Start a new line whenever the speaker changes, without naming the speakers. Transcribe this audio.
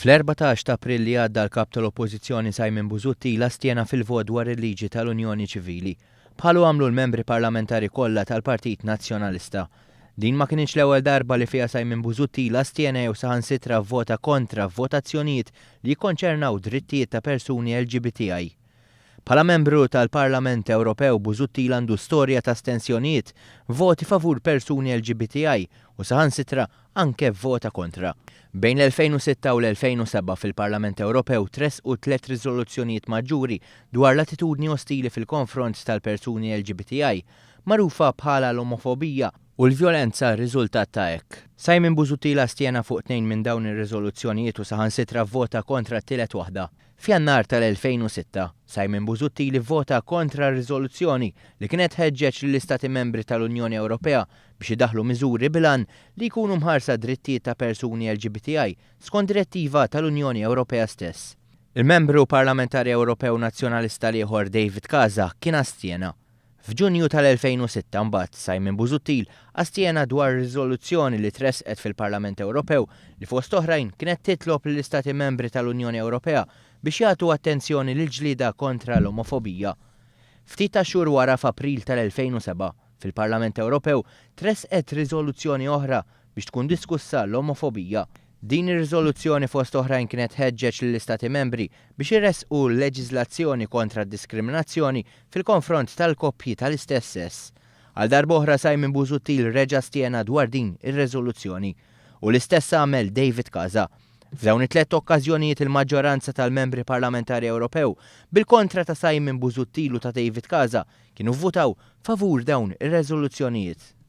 Fl-14 ta' April li għadda l-kap tal-Oppożizzjoni Simon Busuttil astjena fil-vot dwar il-liġi tal-Unjoni Ċivili, bħalu għamlu l-membri parlamentari kollha tal-Partit Nazzjonalista. Din ma kienx l-ewwel darba li fiha Simon Busuttil astjena jew saħansitra vvota kontra votazzjonijiet li jikkonċernaw drittijiet ta' persuni LGBTI. Bħala membru tal-Parlament Ewropew Busuttil għandu storja ta' astensjonijiet, voti favur persuni LGBTI u saħansitra anke vota kontra. Bejn l-2006 u l-2007 fil-Parlament Ewropew u 3 riżoluzzjonijiet maġġuri dwar l-attitudni ostili fil-konfront tal-persuni LGBTI, magħrufa bħala l-omofobija u l-vjolenza riżultat ta' hekk. Simon Busuttil astjena fuq 2 minn dawn ir-riżoluzzjonijiet u saħansitra vota kontra t-tielet waħda. F'Jannar tal-2006, Simon Busuttil vota kontra riżoluzzjoni li kienet ħeġġeġ lill-Istati Membri tal-Unjoni Ewropea biex idaħħlu miżuri bilan li jkunu mħarsa drittijiet ta' persuni LGBTI skont direttiva tal-Unjoni Ewropea stess. Il-membru parlamentari Ewropew Nazzjonalista ieħor David Casa kien astjena. F'Ġunju tal-2006 mbagħad Simon Busuttil astjena dwar riżoluzzjoni li tresqet fil-Parlament Ewropew li fost oħrajn kienet titlob lill-Istati Membri tal-Unjoni Ewropea biex jagħtu attenzjoni lil ġlieda kontra l-omofobija. Ftit ta' xhur wara f'April tal-2007 fil-Parlament Ewropew tresqet riżoluzzjoni oħra biex tkun diskussa l-omofobija. Din ir-riżoluzzjoni fost oħrajn kienet ħeġġeġ lill-Istati Membri biex irresqu leġiżlazzjoni kontra d-diskriminazzjoni fil-konfront tal-koppji tal-istess sess. Għal darb'oħra Simon Busuttil reġa' stjena dwar din ir-riżoluzzjoni u l-istess għamel David Casa. F'dawn it-tliet okkażjonijiet il-maġġoranza tal-membri parlamentari Ewropew bil-kontra ta' Simon Busuttil u ta' David Casa kienu vvutaw favur dawn ir-riżoluzzjonijiet.